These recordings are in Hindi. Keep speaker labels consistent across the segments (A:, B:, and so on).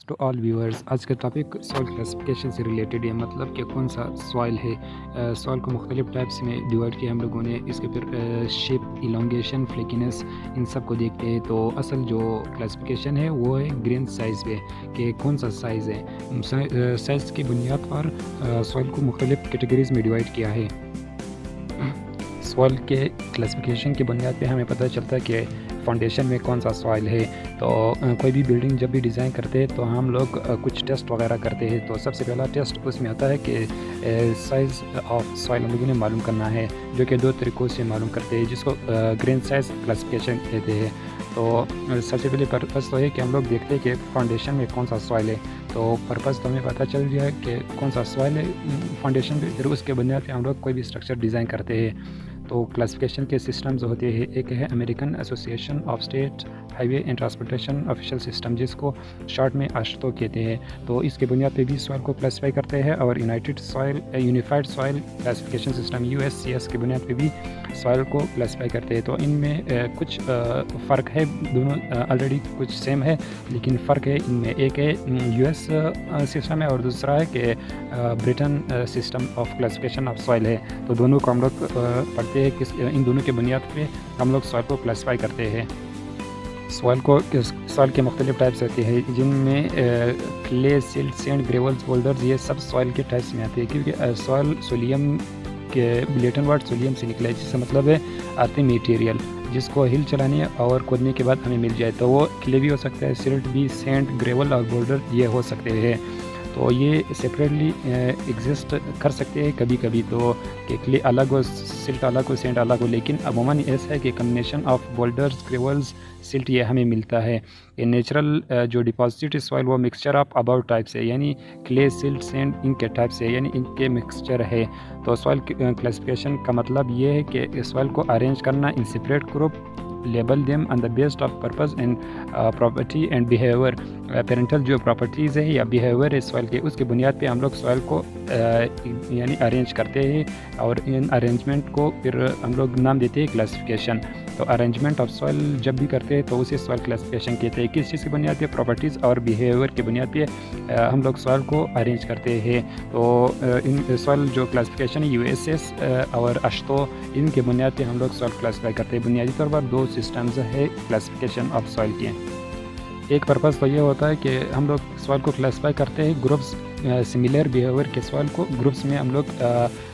A: To all viewers. आज का टॉपिक सॉइल क्लासिफिकेशन से रिलेटेड है, मतलब कि कौन सा सॉइल है। सॉइल को मुख्तलिफ टाइप्स में डिवाइड किया हम लोगों ने। इसके फिर शेप, इलोंगेशन, फ्लेकीनेस, इन सब को देखते हैं। तो असल जो क्लासिफिकेशन है वो है ग्रेन साइज़ पे, कि कौन सा साइज़ है। साइज़ की बुनियाद पर सॉइल को मुख्तलिफ कैटेगरीज में डिवाइड किया है। सॉइल के क्लासिफिकेशन की बुनियाद पे हमें पता चलता है कि फाउंडेशन में कौन सा सॉइल है। तो कोई भी बिल्डिंग जब भी डिज़ाइन करते हैं तो हम लोग कुछ टेस्ट वगैरह करते हैं। तो सबसे पहला टेस्ट उसमें आता है कि साइज़ ऑफ सॉइल हम लोगों ने मालूम करना है, जो कि दो तरीक़ों से मालूम करते हैं, जिसको ग्रेन साइज़ क्लासिफिकेशन कहते हैं। तो सबसे पहले पर्पज़ तो है कि हम लोग देखते हैं कि फाउंडेशन में कौन सा सॉइल है। तो पर्पज़ तो हमें पता चल गया कि कौन सा सॉइल है फाउंडेशन पे, फिर उसके बुनियाद पे हम लोग कोई भी स्ट्रक्चर डिज़ाइन करते हैं। तो क्लासिफिकेशन के सिस्टम्स होते हैं, एक है American association of state highway and transportation official system, जिसको शॉर्ट में AASHTO कहते हैं। तो इसके बुनियाद पे भी सॉइल को क्लासिफाई करते हैं। और unified soil classification system USCS के बुनियाद पे भी सॉइल को क्लासिफाई करते हैं। तो इनमें कुछ फ़र्क है, दोनों ऑलरेडी कुछ सेम है, लेकिन फ़र्क है इनमें। एक है US सिस्टम है और दूसरा है कि Britain system of classification of soil है। तो दोनों को हम लोग पढ़ते हैं, इन दोनों के बुनियाद पे हम लोग सॉइल को क्लासिफाई करते हैं। सॉइल के मुख्तलिफ टाइप्स होते हैं, जिनमें clay, silt, sand, gravels, boulders, ये सब सॉइल के टाइप्स में आते हैं। क्योंकि सॉइल सोलियम के लैटिन वर्ड सोलियम से निकला है, जिसका मतलब है अर्थ मटेरियल, जिसको हिल चलाने और खोदने के बाद हमें मिल जाए। तो वो क्ले भी हो सकता है, सिल्ट भी, सैंड, ग्रेवल और बोल्डर ये हो सकते हैं। तो ये सेपरेटली एग्जिस्ट कर सकते हैं कभी कभी, तो कि क्ले अलग हो, सिल्ट अलग हो, सैंड अलग हो, लेकिन अमूमन ऐसा है कि combination of boulders, gravels, silt ये हमें मिलता है। ये नेचुरल जो डिपॉजिट सॉइल वो मिक्सचर ऑफ अबाउट टाइप्स है, यानी क्ले, सिल्ट, सैंड इनके टाइप्स है, यानी इनके मिक्सचर है। तो सॉइल क्लासिफिकेशन का मतलब ये है कि सॉइल को अरेंज करना in separate group, label them on the based of purpose and property and behaviour. Parental जो प्रॉपर्टीज़ है या बिहेवियर है सॉइल के, उसके बुनियाद पे हम लोग सॉइल को यानी अरेंज करते हैं। और इन अरेंजमेंट को फिर हम लोग नाम देते हैं क्लासिफिकेशन। तो अरेंजमेंट ऑफ सॉइल जब भी करते हैं तो उसे सॉइल क्लासिफिकेशन कहते हैं। किस चीज़ की बुनियाद पे? प्रॉपर्टीज़ और बिहेवियर की बुनियाद पे हम लोग सॉइल को अरेंज करते हैं। तो इन सॉइल जो क्लासिफिकेशन है USS और AASHTO, इनके बुनियाद पे हम लोग सॉइल क्लासिफाई करते हैं। बुनियादी तौर पर दो सिस्टम्स है क्लासिफिकेशन ऑफ सॉइल के। एक पर्पज़ तो ये होता है कि हम लोग सॉइल को क्लासिफाई करते हैं ग्रुप्स, सिमिलर बिहेवियर के सॉइल को ग्रुप्स में हम लोग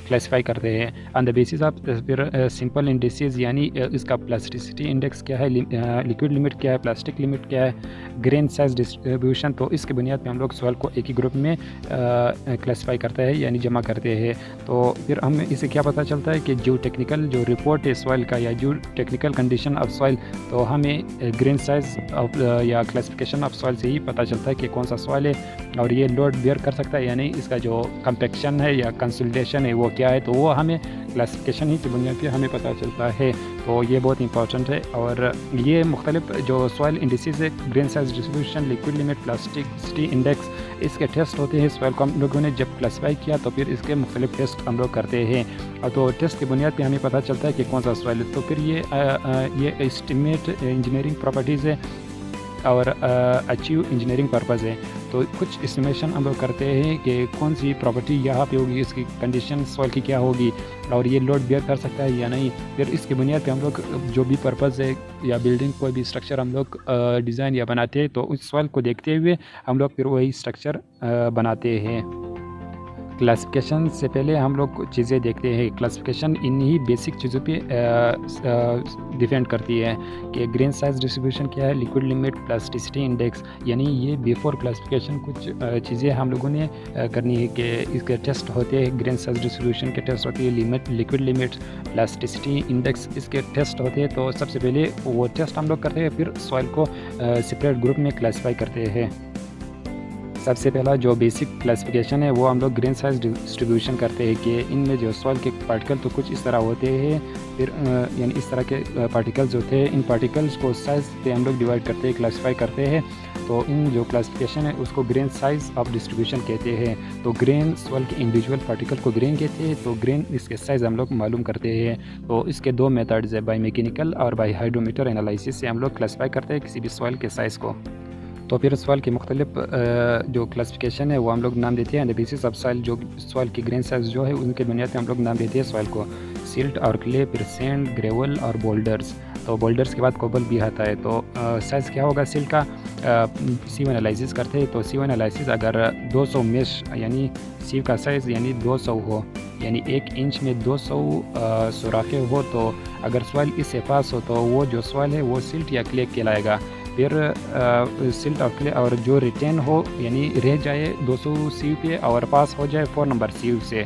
A: क्लासिफाई करते हैं ऑन द बेसिस ऑफ फिर सिंपल इंडिसेस, यानी इसका प्लास्टिसिटी इंडेक्स क्या है, लिक्विड लिमिट क्या है, प्लास्टिक लिमिट क्या है, ग्रेन साइज डिस्ट्रीब्यूशन। तो इसके बुनियाद पे हम लोग सॉइल को एक ही ग्रुप में क्लासिफाई करते हैं, यानी जमा करते हैं। तो फिर हम इसे क्या पता चलता है कि जो टेक्निकल जो रिपोर्ट है सॉइल का, या जो टेक्निकल कंडीशन ऑफ सॉइल, तो हमें ग्रेन साइज ऑफ या क्लासिफिकेशन ऑफ सॉइल से ही पता चलता है कि कौन सा सॉइल है और ये लोड बेयर कर सकता है, यानी इसका जो कंपैक्शन है या कंसोलिडेशन है वो क्या है। तो वो हमें क्लासिफिकेशन ही की बुनियाद पे हमें पता चलता है। तो ये बहुत इंपॉर्टेंट है। और ये मुख्तलिफ जो सॉइल इंडिसेस है, grain size distribution, liquid limit, plasticity index, इसके टेस्ट होते हैं। सॉइल को हम लोगों ने जब क्लासिफाई किया तो फिर इसके मुख्तलिफ टेस्ट हम लोग करते हैं, और तो टेस्ट की बुनियाद पे हमें पता चलता है कि कौन सा सॉइल है। तो फिर ये एस्टिमेट इंजीनियरिंग प्रॉपर्टीज़ है और अचीव इंजीनियरिंग पर्पज़ है। तो कुछ एस्टिमेशन हम लोग करते हैं कि कौन सी प्रॉपर्टी यहाँ पे होगी, इसकी कंडीशन सॉइल की क्या होगी, और ये लोड बेयर कर सकता है या नहीं। फिर इसके बुनियाद पे हम लोग जो भी पर्पज़ है या बिल्डिंग कोई भी स्ट्रक्चर हम लोग डिज़ाइन या बनाते हैं, तो उस सॉइल को देखते हुए हम लोग फिर वही स्ट्रक्चर बनाते हैं। क्लासिफिकेशन से पहले हम लोग कुछ चीज़ें देखते हैं। क्लासिफिकेशन इन्हीं बेसिक चीज़ों पे डिपेंड करती है कि ग्रेन साइज डिस्ट्रीब्यूशन क्या है, लिक्विड लिमिट, प्लास्टिसिटी इंडेक्स, यानी ये बिफोर क्लासिफिकेशन कुछ चीज़ें हम लोगों ने करनी है कि इसके टेस्ट होते हैं। ग्रेन साइज डिस्ट्रीब्यूशन के टेस्ट होती है, लिक्विड लिमिट, प्लास्टिसिटी इंडेक्स, इसके टेस्ट होते हैं। तो सबसे पहले वो टेस्ट हम लोग करते हैं, फिर सॉइल को सेपरेट ग्रुप में क्लासिफाई करते हैं। सबसे पहला जो बेसिक क्लासिफिकेशन है वो हम लोग ग्रेन साइज डिस्ट्रीब्यूशन करते हैं कि इनमें जो सॉइल के पार्टिकल तो कुछ इस तरह होते हैं। फिर यानी इस तरह के पार्टिकल्स होते हैं। इन पार्टिकल्स को साइज़ पे हम लोग डिवाइड करते हैं, क्लासिफाई करते हैं। तो इन जो क्लासिफिकेशन है उसको ग्रेन साइज ऑफ डिस्ट्रीब्यूशन कहते हैं। तो ग्रेन सॉइल के इंडिविजुअल पार्टिकल को ग्रेन कहते हैं। तो ग्रेन इसके साइज़ हम लोग मालूम करते हैं। तो इसके दो मेथड्स है, बाई मैकेनिकल और बाई हाइड्रोमीटर एनालिसिस से हम लोग क्लासिफाई करते हैं किसी भी सॉइल के साइज़ को। तो फिर सॉइल के मुख्तलिफ जो क्लासिफिकेशन है वो हम लोग नाम देते हैं। एंड बेसिस ऑफ सॉइल, जो सॉइल की ग्रेन साइज जो है उनके बुनियाद पे हम लोग नाम देते हैं सॉइल को। सिल्ट और क्ले, फिर सैंड, ग्रेवल और बोल्डर्स। तो बोल्डर्स के बाद कोबल भी आता है। तो साइज़ क्या होगा सिल्ट का, सीव एनालिसिस करते हैं। तो सीव एनालिसिस अगर 200 मेश यानी सीव का साइज़ यानी 200 हो, यानी 1 इंच में 200 सुराखें हो, तो अगर सॉइल इससे पास हो तो वो जो सॉइल है वो सिल्ट या क्ले कहलाएगा। फिर सिल्ट और क्ले और जो रिटेन हो यानी रह जाए 200 सीव पे और पास हो जाए 4 नंबर सीव से,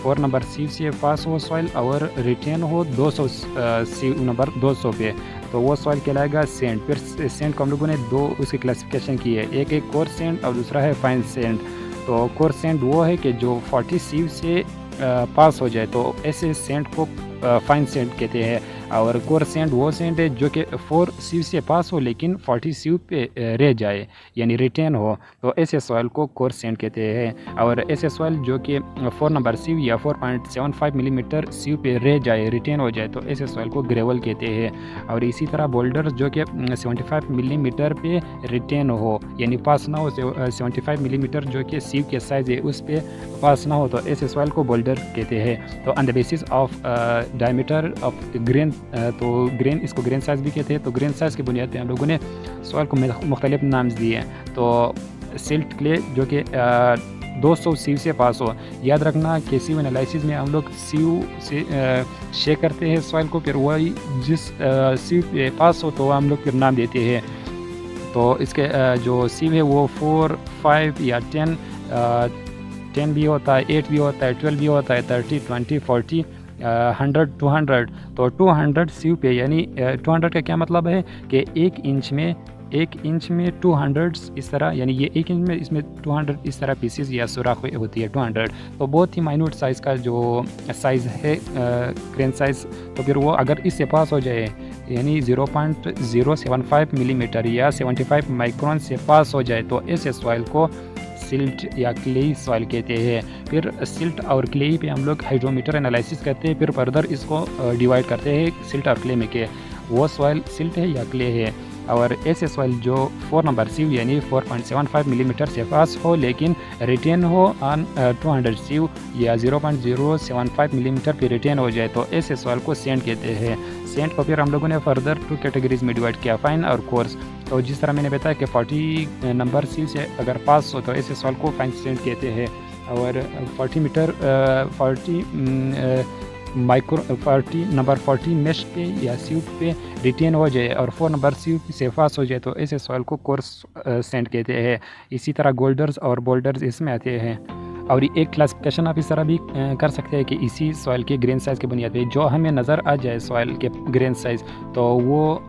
A: 4 नंबर सीव से पास हो सॉइल और रिटेन हो 200 सीव नंबर 200 पे, तो वो सॉइल कहलाएगा सैंड। फिर सैंड को हम लोगों ने दो उसकी क्लासिफिकेशन की है, एक है कोर्स सैंड और दूसरा है फाइन सैंड। तो कोर्स सैंड वो है कि जो 40 सीव से पास हो जाए, तो ऐसे सैंड को फाइन सैंड कहते हैं। और कोर सैंड वो सैंड है जो कि 4 सीव से पास हो लेकिन 40 सीव पे रह जाए यानी रिटेन हो, तो ऐसे सॉइल को कोर सैंड कहते हैं। और ऐसे सॉइल जो कि 4 नंबर सीव या 4.75 मिलीमीटर सीव पे रह जाए, रिटेन हो जाए, तो ऐसे सॉइल को ग्रेवल कहते हैं। और इसी तरह बोल्डर जो कि 75 मिलीमीटर पे रिटेन हो यानी पास ना हो, 75 मिलीमीटर जो कि सीव के साइज़ है उस पे पास ना हो, तो ऐसे सॉइल को बोल्डर कहते हैं। तो on the basis of diameter of grain, तो ग्रेन, इसको ग्रेन साइज़ भी कहते हैं। तो ग्रेन साइज़ की बुनियाद पे हम लोगों ने सॉइल को मुख्तलिफ नाम दिए हैं। तो सिल्ट क्ले जो कि 200 सीव से पास हो, याद रखना कि सीव एनालिसिस में हम लोग सीव से शेक करते हैं सॉइल को, फिर वही जिस सीव पे पास हो तो हम लोग फिर नाम देते हैं। तो इसके जो सीव है वो 4, 5 या 10 भी होता है, 8 भी होता है, 12 भी होता है, 30, 20, 40, 100, 200। तो 200 सीव पे यानी 200 का क्या मतलब है कि 1 इंच में 200 इस तरह, यानी ये 1 इंच में इसमें 200 इस तरह पीसेस या सुराख होती है 200। तो बहुत ही माइन्यूट साइज़ का जो साइज़ है ग्रेन साइज़, तो फिर वो अगर इससे पास हो जाए यानी 0.075 मिलीमीटर या 75 माइक्रोन से पास हो जाए, तो ऐसे सॉइल को सिल्ट या क्लेई सॉइल कहते हैं। फिर सिल्ट और क्लेई पे हम लोग हाइड्रोमीटर एनालिसिस करते हैं, फिर फर्दर इसको डिवाइड करते हैं सिल्ट और क्ले में के वो सॉइल सिल्ट है या क्ले है। और ऐसे सॉइल जो 4 नंबर सीव यानी 4.75 मिलीमीटर से पास हो लेकिन रिटेन हो ऑन 200 सीव या 0.075 मिलीमीटर पे रिटेन हो जाए, तो ऐसे सॉइल को सैंड कहते हैं। सैंड को फिर हम लोगों ने फर्दर 2 कैटेगरीज में डिवाइड किया, फाइन और कोर्स। तो जिस तरह मैंने बताया कि 40 नंबर सीव से अगर पास हो तो ऐसे सॉइल को फाइन सैंड कहते हैं। और 40 नंबर 40 मेश पे या सीव पे रिटेन हो जाए और 4 नंबर सीव से पास हो जाए, तो ऐसे सॉइल को कोर्स सैंड कहते हैं। इसी तरह गोल्डर्स और बोल्डर्स इसमें आते हैं। और एक क्लासिफिकेशन आप इस तरह भी कर सकते हैं कि इसी सॉइल के ग्रेन साइज़ की बुनियाद पे जो हमें नज़र आ जाए सॉइल के ग्रेन साइज़, तो वो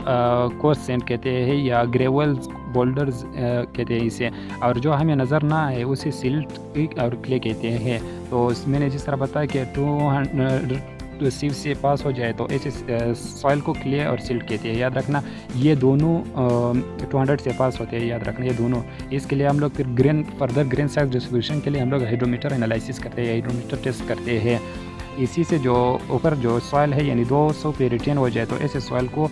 A: कोर्स सैंड कहते हैं या ग्रेवल्स बोल्डर्स कहते हैं इसे। और जो हमें नज़र ना आए उसे सिल्ट और क्ले कहते हैं। तो मैंने जिस तरह बताया कि 200 सीव से पास हो जाए तो ऐसे सॉइल को क्ले और सिल्ट कहते हैं। याद रखना ये दोनों 200 से पास होते हैं, याद रखना ये दोनों। इसके लिए हम लोग फिर फर्दर ग्रेन साइज डिस्ट्रीब्यूशन के लिए हम लोग हाइड्रोमीटर एनालिसिस करते हैं, हाइड्रोमीटर टेस्ट करते हैं। इसी से जो ऊपर जो सॉइल है यानी 200 पे रिटेन हो जाए, तो ऐसे सॉइल को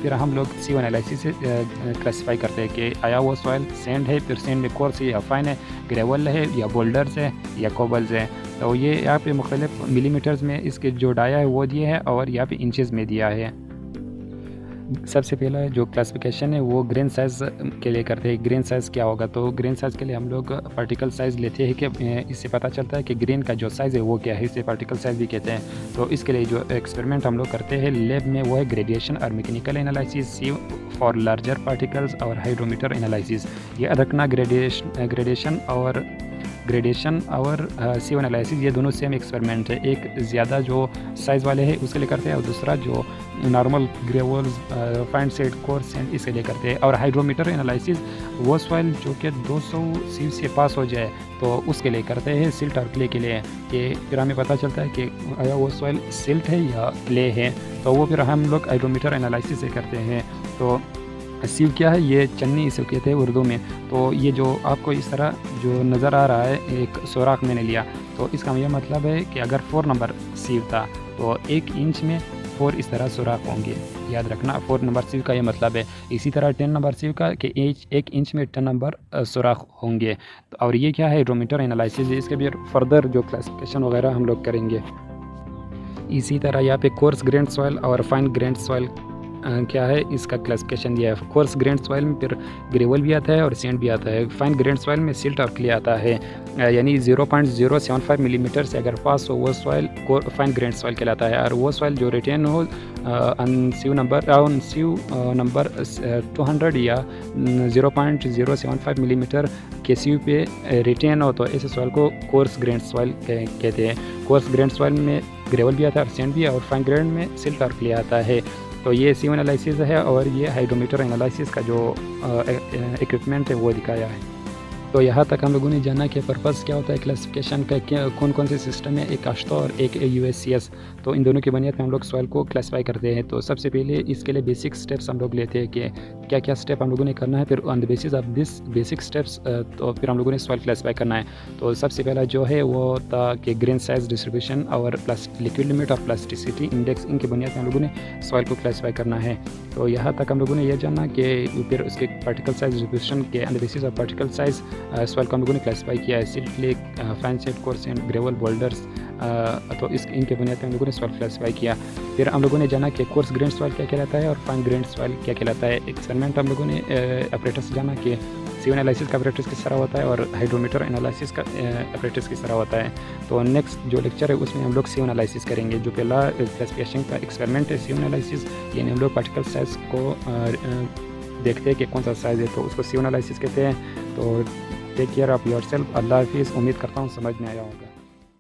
A: फिर हम लोग सीव एनालिसिस से क्लासीफाई करते हैं कि आया वो सॉइल सैंड है, फिर सैंड में कोर्स है या फाइन है, ग्रेवल है या बोल्डर्स है या कोबल्स है। तो ये यहाँ पे मुख्तलिफ मिलीमीटर्स में इसके जो डाया है वो दिए है और यहाँ पे इंचेस में दिया है। सबसे पहला जो क्लासिफिकेशन है वो ग्रेन साइज़ के लिए करते हैं। ग्रेन साइज़ क्या होगा, तो ग्रेन साइज़ के लिए हम लोग पार्टिकल साइज़ लेते हैं कि इससे पता चलता है कि ग्रेन का जो साइज़ है वो क्या है, इसे पार्टिकल साइज़ भी कहते हैं। तो इसके लिए जो एक्सपेरिमेंट हम लोग करते हैं लैब में वो है ग्रेडिएशन और mechanical analysis, sieve for larger particles और हाइड्रोमीटर एनालिसिस। ये रखना ग्रेडेशन और सीव एनालिसिस ये दोनों सेम एक्सपेरिमेंट है। एक ज़्यादा जो साइज़ वाले हैं उसके लिए करते हैं और दूसरा जो normal gravels fine set coarse sand इसके लिए करते हैं। और हाइड्रोमीटर एनालिसिस वो सॉइल जो कि 200 सीव से पास हो जाए तो उसके लिए करते हैं, सिल्ट और क्ले के लिए, कि फिर हमें पता चलता है कि आया वो सॉइल सिल्ट है या क्ले है, तो वो फिर हम लोग हाइड्रोमीटर एनालिसिस से करते हैं। तो सीव क्या है, ये चन्नी इसे कहते हैं उर्दू में। तो ये जो आपको इस तरह जो नज़र आ रहा है एक सुराख मैंने लिया, तो इसका यह मतलब है कि अगर 4 नंबर सीव था तो 1 इंच में 4 इस तरह सुराख होंगे। याद रखना 4 नंबर सीव का ये मतलब है। इसी तरह 10 नंबर सीव का कि 1 इंच में 10 नंबर सुराख होंगे। और ये क्या है, हाइड्रोमीटर एनालिसिस। इसके भी फर्दर जो क्लासिफिकेशन वगैरह हम लोग करेंगे। इसी तरह यहाँ पे कोर्स ग्रेन्ड सॉइल और फाइन ग्रेन्ड सॉइल क्या है, इसका क्लासिफिकेशन दिया है। कोर्स ग्रेन्ड सॉइल में फिर ग्रेवल भी आता है और सैंड भी आता है। फाइन ग्रेन्ड सॉइल में सिल्ट और क्ले आता है, यानी 0.075 मिलीमीटर से अगर पास हो वो सॉइल फाइन ग्रेन्ड सॉइल कहलाता है। और वो सॉइल जो रिटेन हो अनसीव नंबर 200 या 0.075 मिलीमीटर के सीव पे रिटेन हो, तो ऐसे सॉइल को कोर्स ग्रेन्ड सॉइल कहते हैं। कोर्स ग्रेन्ड सॉइल में ग्रेवल भी आता है और सैंड भी है, और फाइन ग्रेन्ड में सिल्ट और क्ले आता है। तो ये सीव एनालिसिस है और ये हाइड्रोमीटर एनालिसिस का जो इक्विपमेंट है वो दिखाया है। तो यहाँ तक हम लोगों ने जाना कि पर्पस क्या होता है क्लासिफिकेशन का, कौन कौन से सिस्टम है, एक आश्तो और एक USCS। तो इन दोनों की बुनियाद पर हम लोग सॉइल को क्लासीफाई करते हैं। तो सबसे पहले इसके लिए बेसिक स्टेप्स हम लोग लेते हैं कि क्या क्या स्टेप हम लोगों ने करना है, फिर on the basis of this basic steps तो फिर हम लोगों ने सॉइल क्लासीफाई करना है। तो सबसे पहला जो है वो था कि ग्रेन साइज डिस्ट्रीब्यूशन और लिक्विड लिमिट और प्लास्टिसिटी इंडेक्स, इनकी बुनियाद पर हम लोगों ने सॉइल को क्लासीफाई करना है। तो यहाँ तक हम लोगों ने यह जाना कि फिर उसके पार्टिकल साइज डिस्ट्रीब्यूशन के on the basis of particle size soil को हम लोगों ने क्लासीफाई किया है। Silt, clay, fine sand, coarse sand, gravel, boulders. तो इनके बुनियाद पर हम लोगों ने सॉइल क्लासीफाई किया। फिर हम लोगों ने जाना कि कोर्स ग्रेन सॉइल क्या कहलाता है और फाइन ग्रेन सॉइल क्या कहलाता है। एक्सपेरिमेंट हम लोगों ने ऑपरेटर्स जाना कि सीव एनालिसिस का ऑपरेटर्स किस तरह होता है और हाइड्रोमीटर एनालिसिस का ऑपरेटर्स किस तरह होता है। तो नेक्स्ट जो लेक्चर है उसमें हम लोग सीव एनालिसिस करेंगे। जो पहला क्लासिफिकेशन का एक्सपेरिमेंट है सीव एनालिसिस, यानी हम लोग पार्टिकल साइज को देखते हैं कि कौन सा साइज़ है, तो उसको सीव एनालिसिस कहते हैं। तो टेक केयर ऑफ़ योरसेल्फ। अल्लाह हाफिज़। उम्मीद करता हूँ समझ में आया होगा।